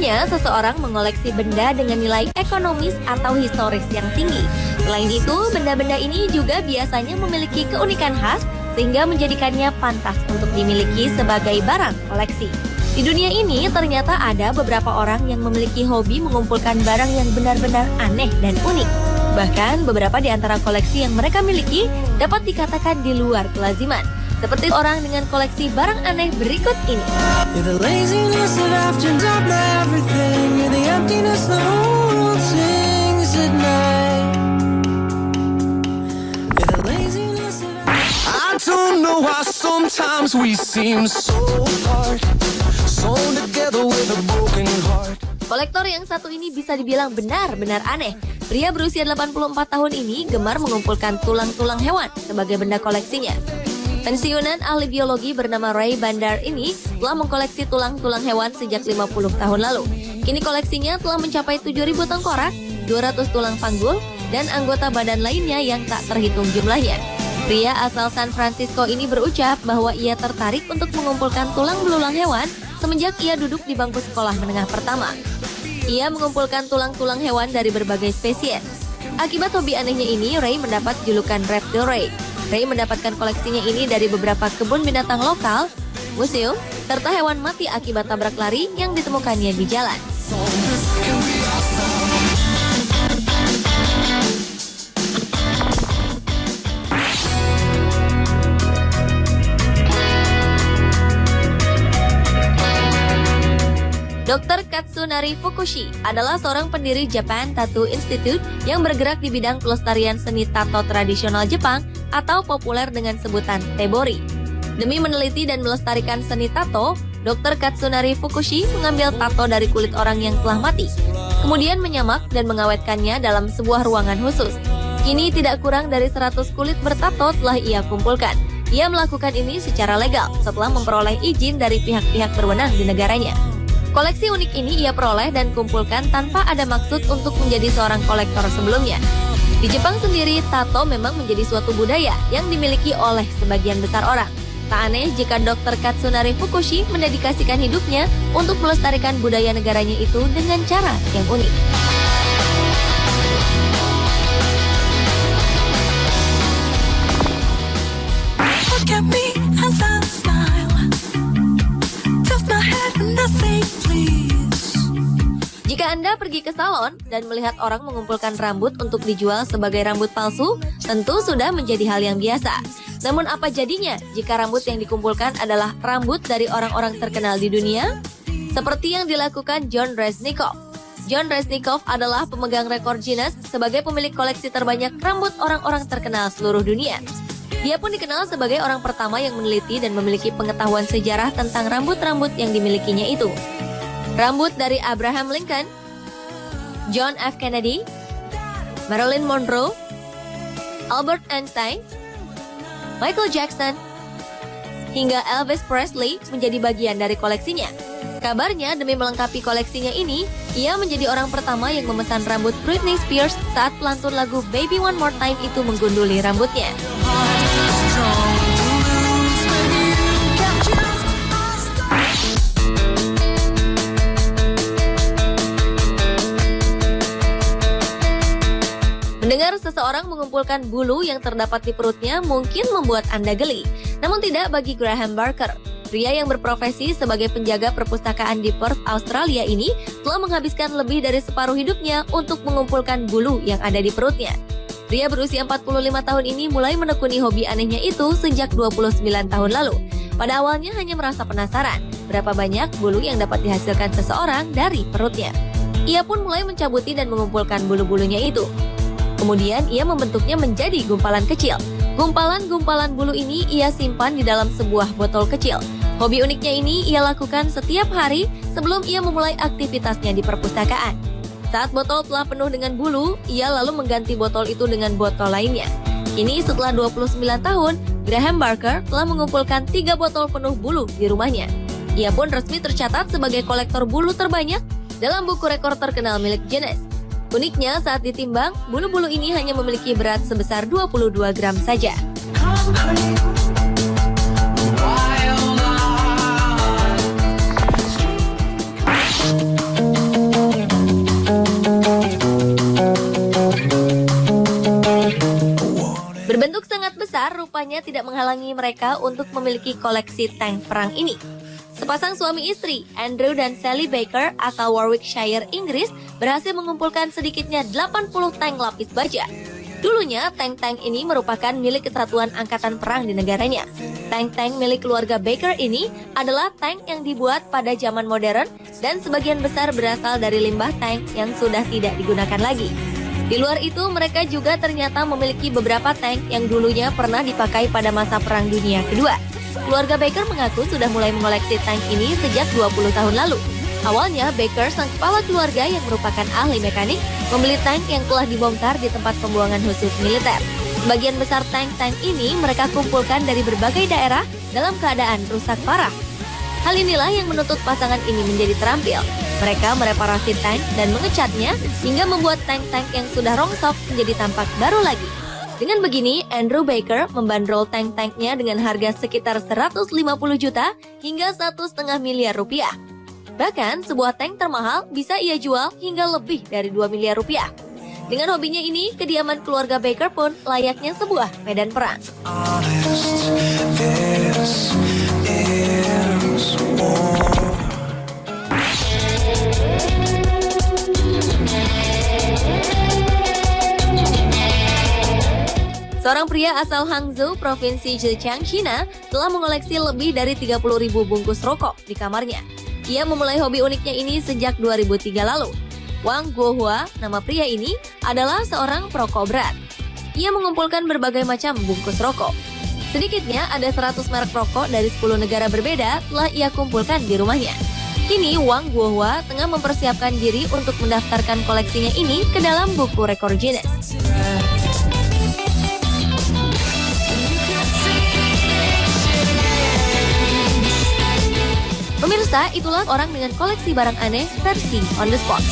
Umumnya, seseorang mengoleksi benda dengan nilai ekonomis atau historis yang tinggi. Selain itu, benda-benda ini juga biasanya memiliki keunikan khas sehingga menjadikannya pantas untuk dimiliki sebagai barang koleksi. Di dunia ini, ternyata ada beberapa orang yang memiliki hobi mengumpulkan barang yang benar-benar aneh dan unik. Bahkan, beberapa di antara koleksi yang mereka miliki dapat dikatakan di luar kelaziman. Seperti orang dengan koleksi barang aneh berikut ini. Kolektor yang satu ini bisa dibilang benar-benar aneh. Pria berusia 84 tahun ini gemar mengumpulkan tulang-tulang hewan sebagai benda koleksinya. Pensiunan ahli biologi bernama Ray Bandar ini telah mengkoleksi tulang-tulang hewan sejak 50 tahun lalu. Kini koleksinya telah mencapai 7.000 tengkorak, 200 tulang panggul, dan anggota badan lainnya yang tak terhitung jumlahnya. Pria asal San Francisco ini berucap bahwa ia tertarik untuk mengumpulkan tulang belulang hewan semenjak ia duduk di bangku sekolah menengah pertama. Ia mengumpulkan tulang-tulang hewan dari berbagai spesies. Akibat hobi anehnya ini, Ray mendapat julukan Reptile Ray. Ray mendapatkan koleksinya ini dari beberapa kebun binatang lokal, museum, serta hewan mati akibat tabrak lari yang ditemukannya di jalan. Dr. Katsunari Fukushi adalah seorang pendiri Japan Tattoo Institute yang bergerak di bidang pelestarian seni tato tradisional Jepang atau populer dengan sebutan Tebori. Demi meneliti dan melestarikan seni tato, Dr. Katsunari Fukushi mengambil tato dari kulit orang yang telah mati, kemudian menyamak dan mengawetkannya dalam sebuah ruangan khusus. Kini tidak kurang dari 100 kulit bertato telah ia kumpulkan. Ia melakukan ini secara legal setelah memperoleh izin dari pihak-pihak berwenang di negaranya. Koleksi unik ini ia peroleh dan kumpulkan tanpa ada maksud untuk menjadi seorang kolektor sebelumnya. Di Jepang sendiri, tato memang menjadi suatu budaya yang dimiliki oleh sebagian besar orang. Tak aneh jika Dr. Katsunari Fukushi mendedikasikan hidupnya untuk melestarikan budaya negaranya itu dengan cara yang unik. Look at me as I smile. Tilt my head and I say please. Jika Anda pergi ke salon dan melihat orang mengumpulkan rambut untuk dijual sebagai rambut palsu, tentu sudah menjadi hal yang biasa. Namun apa jadinya jika rambut yang dikumpulkan adalah rambut dari orang-orang terkenal di dunia? Seperti yang dilakukan John Reznikov. John Reznikov adalah pemegang rekor Guinness sebagai pemilik koleksi terbanyak rambut orang-orang terkenal seluruh dunia. Dia pun dikenal sebagai orang pertama yang meneliti dan memiliki pengetahuan sejarah tentang rambut-rambut yang dimilikinya itu. Rambut dari Abraham Lincoln, John F. Kennedy, Marilyn Monroe, Albert Einstein, Michael Jackson, hingga Elvis Presley menjadi bagian dari koleksinya. Kabarnya demi melengkapi koleksinya ini, ia menjadi orang pertama yang memesan rambut Britney Spears saat pelantun lagu Baby One More Time itu menggunduli rambutnya. Mendengar seseorang mengumpulkan bulu yang terdapat di perutnya mungkin membuat Anda geli. Namun tidak bagi Graham Barker. Pria yang berprofesi sebagai penjaga perpustakaan di Perth, Australia ini telah menghabiskan lebih dari separuh hidupnya untuk mengumpulkan bulu yang ada di perutnya. Pria berusia 45 tahun ini mulai menekuni hobi anehnya itu sejak 29 tahun lalu. Pada awalnya hanya merasa penasaran berapa banyak bulu yang dapat dihasilkan seseorang dari perutnya. Ia pun mulai mencabuti dan mengumpulkan bulu-bulunya itu. Kemudian ia membentuknya menjadi gumpalan kecil. Gumpalan-gumpalan bulu ini ia simpan di dalam sebuah botol kecil. Hobi uniknya ini ia lakukan setiap hari sebelum ia memulai aktivitasnya di perpustakaan. Saat botol telah penuh dengan bulu, ia lalu mengganti botol itu dengan botol lainnya. Kini setelah 29 tahun, Graham Barker telah mengumpulkan 3 botol penuh bulu di rumahnya. Ia pun resmi tercatat sebagai kolektor bulu terbanyak dalam buku rekor terkenal milik Guinness. Uniknya saat ditimbang, bulu-bulu ini hanya memiliki berat sebesar 22 gram saja. sangat besar rupanya tidak menghalangi mereka untuk memiliki koleksi tank perang ini. Sepasang suami istri, Andrew dan Sally Baker asal Warwickshire, Inggris, berhasil mengumpulkan sedikitnya 80 tank lapis baja. Dulunya, tank-tank ini merupakan milik kesatuan angkatan perang di negaranya. Tank-tank milik keluarga Baker ini adalah tank yang dibuat pada zaman modern dan sebagian besar berasal dari limbah tank yang sudah tidak digunakan lagi. Di luar itu, mereka juga ternyata memiliki beberapa tank yang dulunya pernah dipakai pada masa Perang Dunia Kedua. Keluarga Baker mengaku sudah mulai mengoleksi tank ini sejak 20 tahun lalu. Awalnya, Baker, sang kepala keluarga yang merupakan ahli mekanik, membeli tank yang telah dibongkar di tempat pembuangan khusus militer. Sebagian besar tank-tank ini mereka kumpulkan dari berbagai daerah dalam keadaan rusak parah. Hal inilah yang menuntut pasangan ini menjadi terampil. Mereka mereparasi tank dan mengecatnya hingga membuat tank-tank yang sudah rongsok menjadi tampak baru lagi. Dengan begini, Andrew Baker membandrol tank-tanknya dengan harga sekitar 150 juta hingga 1,5 miliar rupiah. Bahkan, sebuah tank termahal bisa ia jual hingga lebih dari 2 miliar rupiah. Dengan hobinya ini, kediaman keluarga Baker pun layaknya sebuah medan perang. Seorang pria asal Hangzhou, Provinsi Zhejiang, China, telah mengoleksi lebih dari 30.000 bungkus rokok di kamarnya. Ia memulai hobi uniknya ini sejak 2003 lalu. Wang Guohua, nama pria ini, adalah seorang perokok berat. Ia mengumpulkan berbagai macam bungkus rokok. Sedikitnya ada 100 merek rokok dari 10 negara berbeda telah ia kumpulkan di rumahnya. Kini Wang Guohua tengah mempersiapkan diri untuk mendaftarkan koleksinya ini ke dalam buku rekor Guinness. Pemirsa, itulah orang dengan koleksi barang aneh versi on the spot.